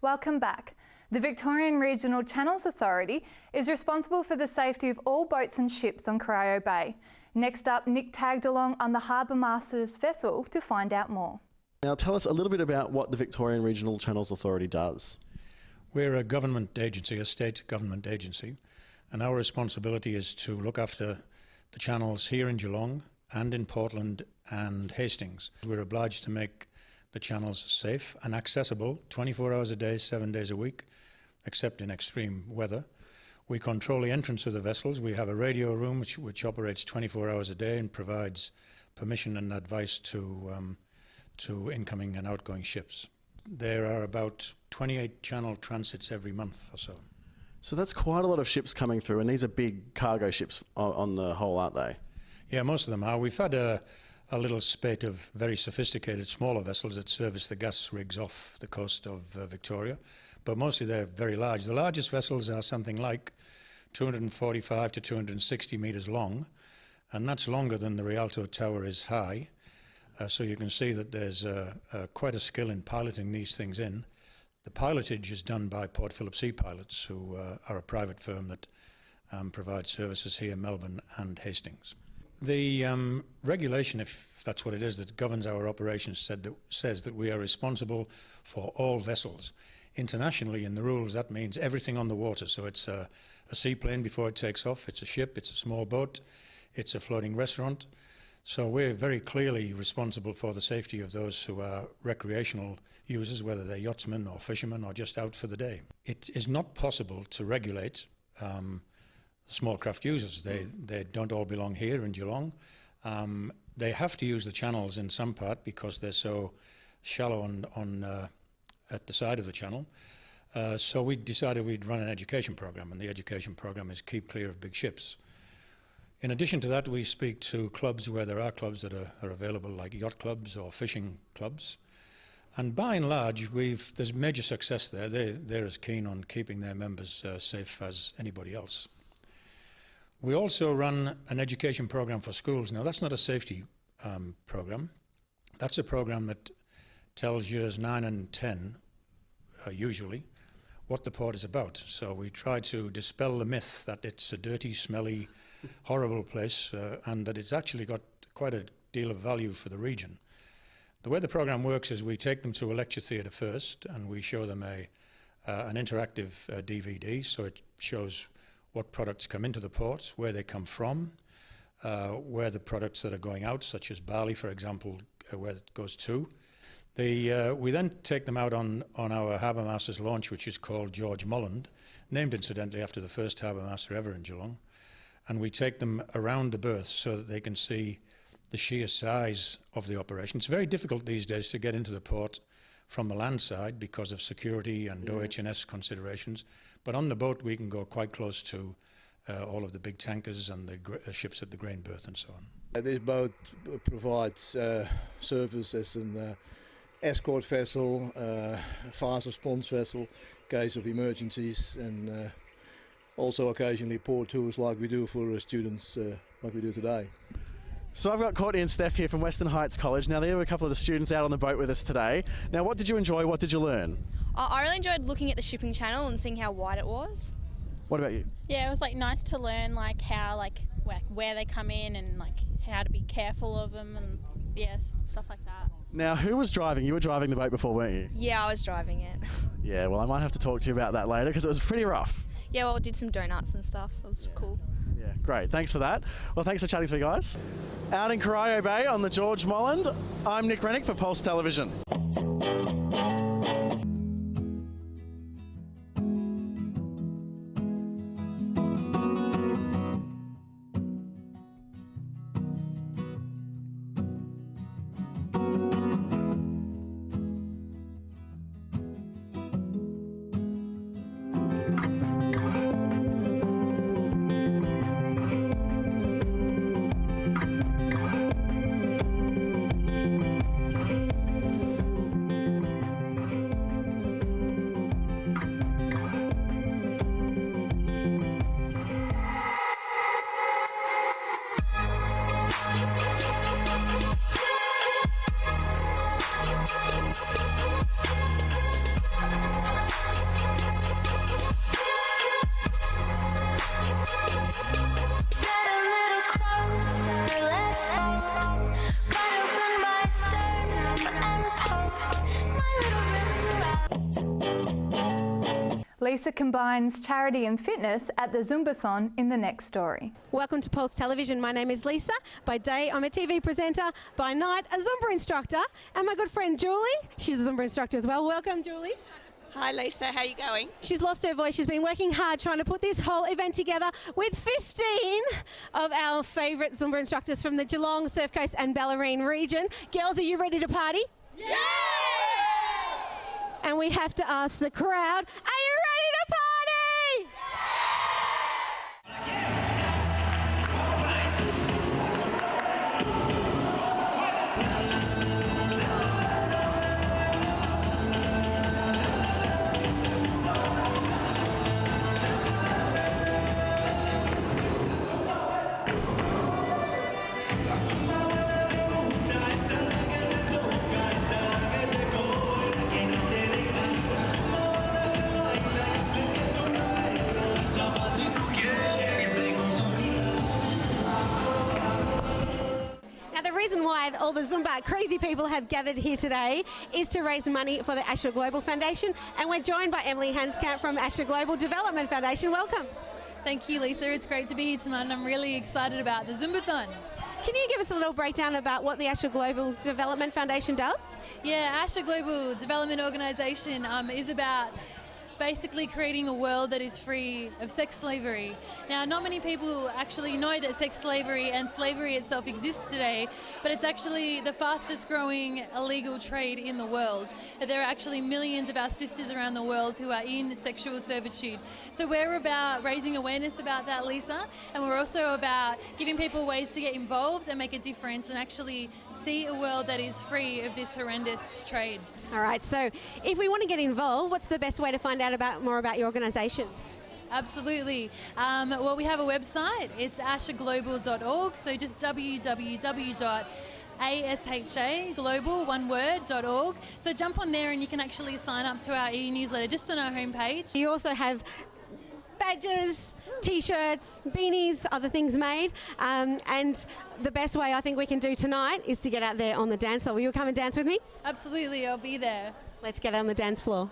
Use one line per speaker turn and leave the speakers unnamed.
Welcome back. The Victorian Regional Channels Authority is responsible for the safety of all boats and ships on Corio Bay. Next up, Nick tagged along on the Harbour Master's vessel to find out more.
Now tell us a little bit about what the Victorian Regional Channels Authority does.
We're a government agency, a state government agency, and our responsibility is to look after the channels here in Geelong and in Portland and Hastings. We're obliged to make the channels safe and accessible 24 hours a day, 7 days a week, except in extreme weather. We control the entrance of the vessels. We have a radio room which operates 24 hours a day and provides permission and advice to incoming and outgoing ships. There are about 28 channel transits every month or so.
So that's quite a lot of ships coming through, and these are big cargo ships on the whole, aren't they?
Yeah, most of them are. We've had a little spate of very sophisticated smaller vessels that service the gas rigs off the coast of Victoria, but mostly they're very large. The largest vessels are something like 245 to 260 metres long, and that's longer than the Rialto Tower is high. So you can see that there's quite a skill in piloting these things in. The pilotage is done by Port Phillip Sea Pilots, who are a private firm that provides services here in Melbourne and Hastings. The regulation, if that's what it is, that governs our operations says that we are responsible for all vessels. Internationally, in the rules, that means everything on the water. So it's a seaplane before it takes off, it's a ship, it's a small boat, it's a floating restaurant. So we're very clearly responsible for the safety of those who are recreational users, whether they're yachtsmen or fishermen or just out for the day. It is not possible to regulate small craft users. They don't all belong here in Geelong. They have to use the channels in some part because they're so shallow at the side of the channel. So we decided we'd run an education program, and the education program is keep clear of big ships. In addition to that, we speak to clubs where there are clubs that are available, like yacht clubs or fishing clubs. And by and large, there's major success there. They're as keen on keeping their members safe as anybody else. We also run an education program for schools. Now, that's not a safety program. That's a program that tells years 9 and 10, usually, what the port is about. So we try to dispel the myth that it's a dirty, smelly, horrible place, and that it's actually got quite a deal of value for the region. The way the program works is we take them to a lecture theatre first, and we show them an interactive DVD, so it shows what products come into the port, where they come from, where the products that are going out, such as barley, for example, where it goes to. We then take them out on our Harbour Master's launch, which is called George Molland, named incidentally after the first Harbour Master ever in Geelong. And we take them around the berths so that they can see the sheer size of the operation. It's very difficult these days to get into the port from the land side because of security and OH&S considerations. But on the boat, we can go quite close to all of the big tankers and the ships at the grain berth and so on.
This boat provides service as an escort vessel, fast response vessel, in case of emergencies, and also occasionally port tours like we do for students, like we do today.
So I've got Courtney and Steph here from Western Heights College. Now there were a couple of the students out on the boat with us today. Now what did you enjoy, what did you learn?
I really enjoyed looking at the shipping channel and seeing how wide it was.
What about you?
Yeah, it was nice to learn how where they come in and how to be careful of them and stuff like that.
Now who was driving? You were driving the boat before, weren't you?
Yeah, I was driving it.
Yeah, well I might have to talk to you about that later because it was pretty rough.
Yeah, well, we did some donuts and stuff. It was cool.
Yeah, great. Thanks for that. Well, thanks for chatting to me, guys. Out in Corio Bay on the George Molland, I'm Nick Rennick for Pulse Television.
Lisa combines charity and fitness at the Zumbathon in the next story.
Welcome to Pulse Television. My name is Lisa. By day, I'm a TV presenter. By night, a Zumba instructor. And my good friend Julie, she's a Zumba instructor as well. Welcome, Julie.
Hi Lisa, how are you going?
She's lost her voice. She's been working hard trying to put this whole event together with 15 of our favourite Zumba instructors from the Geelong, Surf Coast and Bellarine region. Girls, are you ready to party?
Yeah!
And we have to ask the crowd, are you ready to party? Why all the Zumba crazy people have gathered here today is to raise money for the Asha Global Foundation, and we're joined by Emily Hanskamp from Asha Global Development Foundation. Welcome.
Thank you, Lisa. It's great to be here tonight, and I'm really excited about the Zumbathon.
Can you give us a little breakdown about what the Asha Global Development Foundation does?
Yeah, Asha Global Development Organisation is about basically creating a world that is free of sex slavery. Now, not many people actually know that sex slavery and slavery itself exists today, but it's actually the fastest growing illegal trade in the world. There are actually millions of our sisters around the world who are in sexual servitude. So we're about raising awareness about that, Lisa, and we're also about giving people ways to get involved and make a difference and actually see a world that is free of this horrendous trade.
All right, so if we want to get involved, what's the best way to find out more about your organisation?
Absolutely. Well, we have a website. It's ashaglobal.org, so just www.ashaglobal.org. So jump on there and you can actually sign up to our e-newsletter just on our homepage.
You also have badges, t-shirts, beanies, other things made, and the best way I think we can do tonight is to get out there on the dance floor. Will you come and dance with me?
Absolutely, I'll be there.
Let's get on the dance floor.